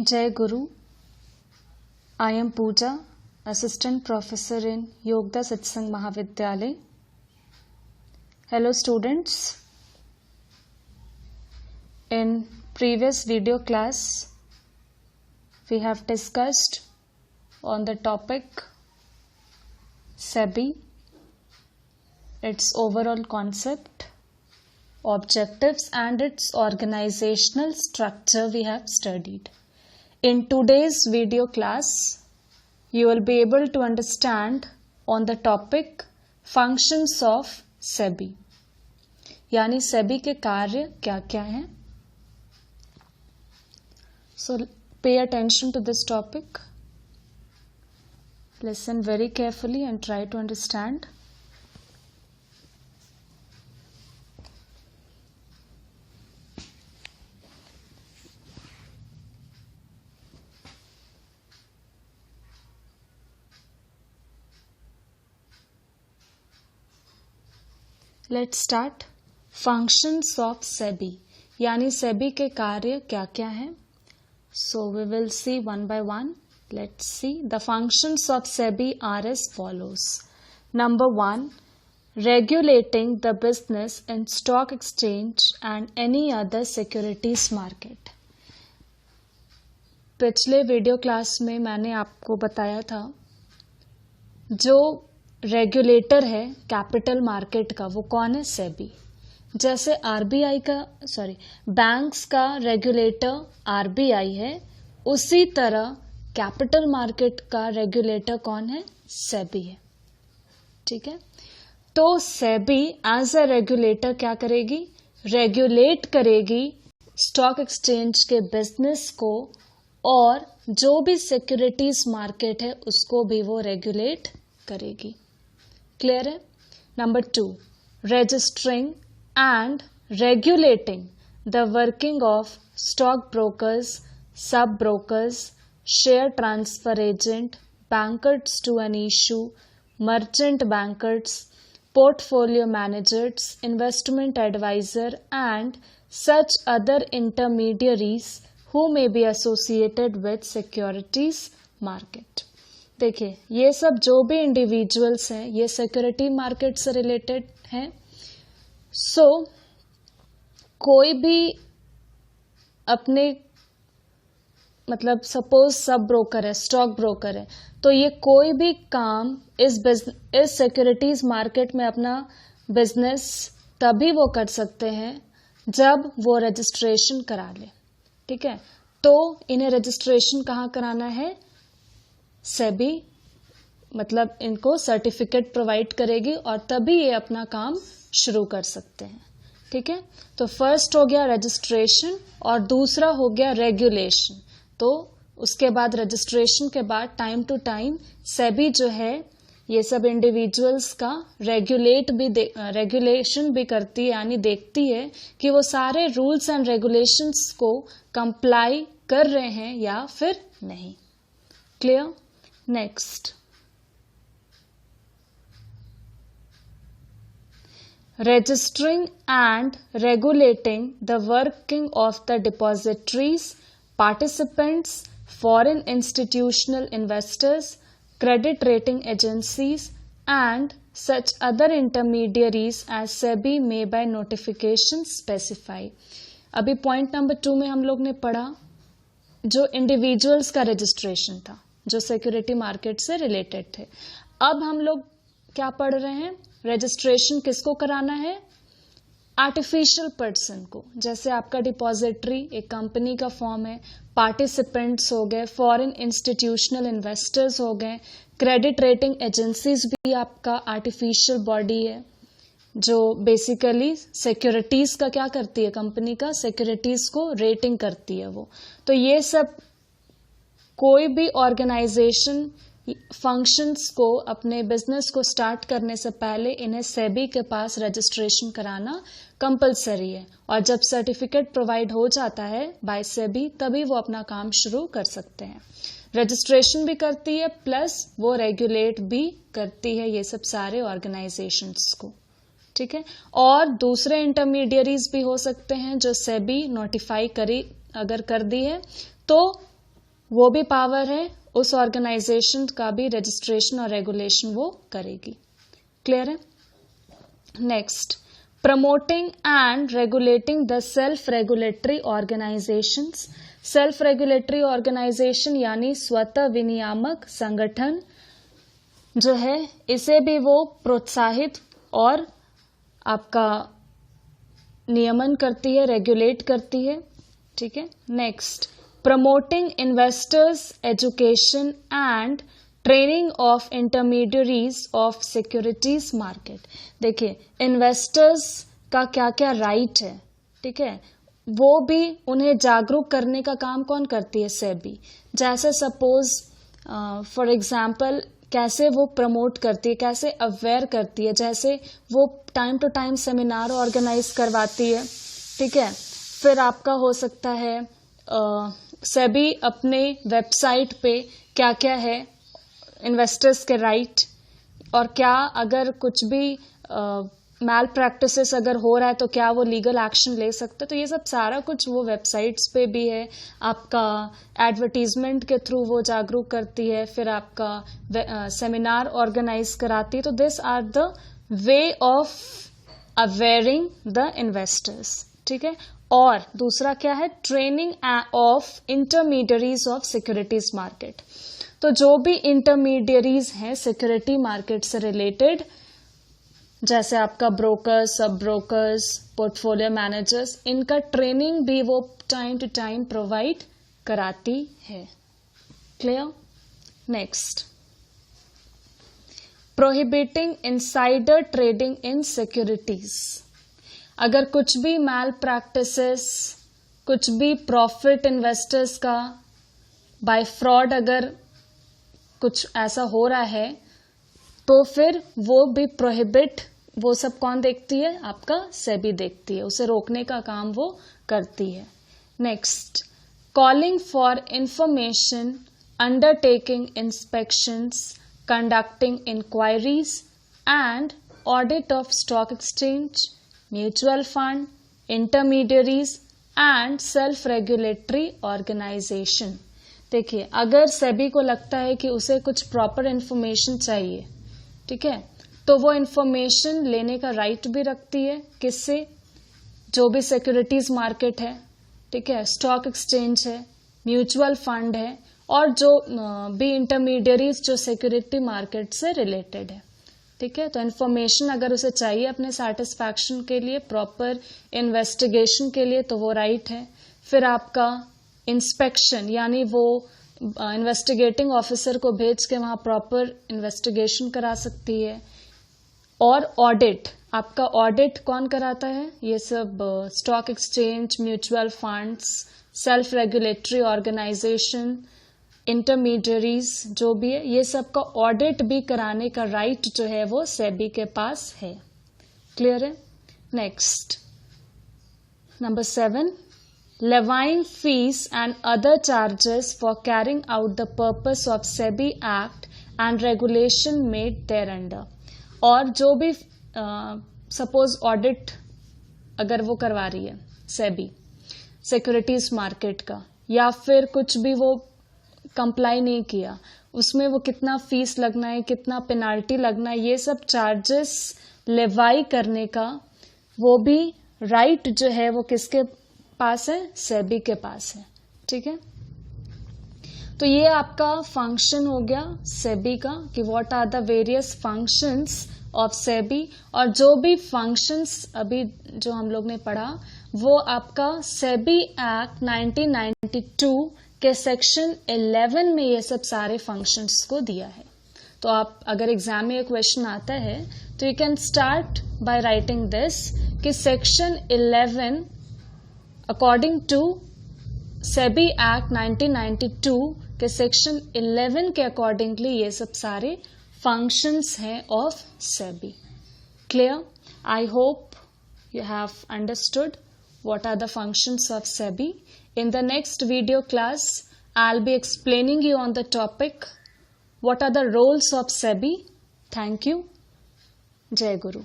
Jai Guru. I am Pooja, Assistant Professor in Yogda Satsang Mahavidyalay. Hello students. In previous video class, we have discussed on the topic SEBI, its overall concept, objectives and its organizational structure we have studied. In today's video class, you will be able to understand on the topic functions of SEBI. यानी SEBI के कार्य क्या क्या हैं. So pay attention to this topic. Listen very carefully and try to understand. Let's start. Functions of SEBI यानी SEBI के कार्य क्या क्या हैं. So we will see one by one. Let's see. The functions of SEBI are as follows. Number 1, regulating the business in stock exchange and any other securities market. पिछले video class में मैंने आपको बताया था जो रेगुलेटर है capital market का वो कौन है. सेबी. जैसे बैंक्स का रेगुलेटर आरबीआई है, उसी तरह कैपिटल मार्केट का रेगुलेटर कौन है. सेबी है. ठीक है. तो सेबी एज अ रेगुलेटर क्या करेगी, रेगुलेट करेगी स्टॉक एक्सचेंज के बिजनेस को और जो भी सिक्योरिटीज मार्केट है उसको भी वो रेगुलेट करेगी. क्लियर है. Number 2, registering and regulating the working of stock brokers, sub brokers, share transfer agent, bankers to an issue, merchant bankers, portfolio managers, investment advisor and such other intermediaries who may be associated with securities market. देखिए ये सब जो भी individuals हैं ये security market से related हैं. सो कोई भी अपने मतलब सपोज सब ब्रोकर है, स्टॉक ब्रोकर है, तो ये कोई भी काम इस सिक्योरिटीज मार्केट में अपना बिजनेस तभी वो कर सकते हैं जब वो रजिस्ट्रेशन करा ले. ठीक है. तो इन्हें रजिस्ट्रेशन कहाँ कराना है. सेबी मतलब इनको सर्टिफिकेट प्रोवाइड करेगी और तभी ये अपना काम शुरू कर सकते हैं. ठीक है. तो फर्स्ट हो गया रजिस्ट्रेशन और दूसरा हो गया रेगुलेशन. तो उसके बाद रजिस्ट्रेशन के बाद टाइम टू टाइम सेबी जो है ये सब इंडिविजुअल्स का रेगुलेशन भी करती है, यानी देखती है कि वो सारे रूल्स एंड रेगुलेशंस को कंप्लाई कर रहे हैं या फिर नहीं. Clear. Next, registering and regulating the working of the depositories, participants, foreign institutional investors, credit rating agencies and such other intermediaries as SEBI may by notification specify. अभी point number 2 में हम लोग ने पढ़ा जो इंडिविजुअल्स का रजिस्ट्रेशन था जो सिक्योरिटी मार्केट से रिलेटेड थे. अब हम लोग क्या पढ़ रहे हैं, रजिस्ट्रेशन किसको कराना है, आर्टिफिशियल पर्सन को. जैसे आपका डिपॉजिटरी एक कंपनी का फॉर्म है, पार्टिसिपेंट्स हो गए, फॉरेन इंस्टीट्यूशनल इन्वेस्टर्स हो गए, क्रेडिट रेटिंग एजेंसीज भी आपका आर्टिफिशियल बॉडी है जो बेसिकली सिक्योरिटीज का क्या करती है, कंपनी का सिक्योरिटीज को रेटिंग करती है वो. तो ये सब कोई भी ऑर्गेनाइजेशन फंक्शंस को अपने बिजनेस को स्टार्ट करने से पहले इन्हें सेबी के पास रजिस्ट्रेशन कराना कंपलसरी है और जब सर्टिफिकेट प्रोवाइड हो जाता है बाय सेबी तभी वो अपना काम शुरू कर सकते हैं. रजिस्ट्रेशन भी करती है प्लस वो रेगुलेट भी करती है ये सब सारे ऑर्गेनाइजेशंस को. ठीक है. और दूसरे इंटरमीडियरीज भी हो सकते हैं जो सेबी नोटिफाई करी अगर कर दी है तो वो भी पावर है, उस ऑर्गेनाइजेशन का भी रजिस्ट्रेशन और रेगुलेशन वो करेगी। क्लियर है? Next, promoting and regulating the self regulatory organisations. Self regulatory organisation यानी स्वतः विनियामक संगठन जो है, इसे भी वो प्रोत्साहित और आपका नियमन करती है, रेगुलेट करती है। ठीक है। Next, promoting investors education and training of intermediaries of securities market. देखिए, इन्वेस्टर्स का क्या क्या राइट है, ठीक है, वो भी उन्हें जागरूक करने का काम कौन करती है? सेबी। जैसे सपोज फॉर एग्जाम्पल कैसे वो प्रमोट करती है, कैसे अवेयर करती है, जैसे वो time to time seminar organise करवाती है। ठीक है। फिर आपका हो सकता है सेबी अपने वेबसाइट पे क्या क्या है इन्वेस्टर्स के राइट, और क्या अगर कुछ भी मैल प्रैक्टिसेस अगर हो रहा है तो क्या वो लीगल एक्शन ले सकते, तो ये सब सारा कुछ वो वेबसाइट्स पे भी है। आपका एडवर्टीजमेंट के थ्रू वो जागरूक करती है, फिर आपका सेमिनार ऑर्गेनाइज कराती है। तो this are the way of awaring the investors. ठीक है। और दूसरा क्या है? Training of intermediaries of securities market. तो जो भी इंटरमीडियरीज हैं सिक्योरिटी मार्केट से रिलेटेड, जैसे आपका brokers, sub brokers, portfolio managers, इनका ट्रेनिंग भी वो टाइम टू टाइम प्रोवाइड कराती है। Clear? Next, prohibiting insider trading in securities. अगर कुछ भी मैल प्रैक्टिसेस, कुछ भी प्रॉफिट इन्वेस्टर्स का बाय फ्रॉड अगर कुछ ऐसा हो रहा है, तो फिर वो भी प्रोहिबिट, वो सब कौन देखती है? आपका सेबी देखती है, उसे रोकने का काम वो करती है। Next, calling for information, undertaking inspections, conducting inquiries and audit of stock exchange, mutual fund, intermediaries and self regulatory organisation. देखिए, अगर सेबी को लगता है कि उसे कुछ प्रॉपर इंफॉर्मेशन चाहिए, ठीक है, तो वो इंफॉर्मेशन लेने का राइट भी रखती है। किससे? जो भी सिक्योरिटीज मार्केट है, ठीक है, स्टॉक एक्सचेंज है, म्यूचुअल फंड है, और जो भी इंटरमीडियरीज जो सिक्योरिटी मार्केट से रिलेटेड है। ठीक है। तो इंफॉर्मेशन अगर उसे चाहिए अपने सेटिस्फैक्शन के लिए, प्रॉपर इन्वेस्टिगेशन के लिए, तो वो राइट है। फिर आपका इंस्पेक्शन, यानी वो इन्वेस्टिगेटिंग ऑफिसर को भेज के वहां प्रॉपर इन्वेस्टिगेशन करा सकती है। और ऑडिट, आपका ऑडिट कौन कराता है? ये सब stock exchange, mutual funds, self regulatory organisation, intermediaries जो भी है, ये सब का ऑडिट भी कराने का राइट जो है वो सेबी के पास है। क्लियर है? Next, number 7, levying fees and other charges for carrying out the purpose of SEBI Act and regulation made thereunder। और जो भी सपोज ऑडिट अगर वो करवा रही है सेबी सिक्योरिटीज मार्केट का, या फिर कुछ भी वो कंप्लाई नहीं किया, उसमें वो कितना फीस लगना है, कितना पेनाल्टी लगना है, ये सब चार्जेस लेवाई करने का वो भी राइट जो है वो किसके पास है? सेबी के पास है। ठीक है। तो ये आपका फंक्शन हो गया सेबी का, कि what are the various functions of SEBI. और जो भी फंक्शंस अभी जो हम लोग ने पढ़ा, वो आपका सेबी एक्ट 1992 के सेक्शन 11 में ये सब सारे फंक्शंस को दिया है। तो आप अगर एग्जाम में ये क्वेश्चन आता है तो you can start by writing this, कि section 11 according to SEBI act 1992 के सेक्शन 11 के अकॉर्डिंगली ये सब सारे फंक्शंस हैं of SEBI. Clear? I hope you have understood what are the functions of SEBI. In the next video class, I'll be explaining you on the topic what are the roles of SEBI. Thank you. Jai Guru.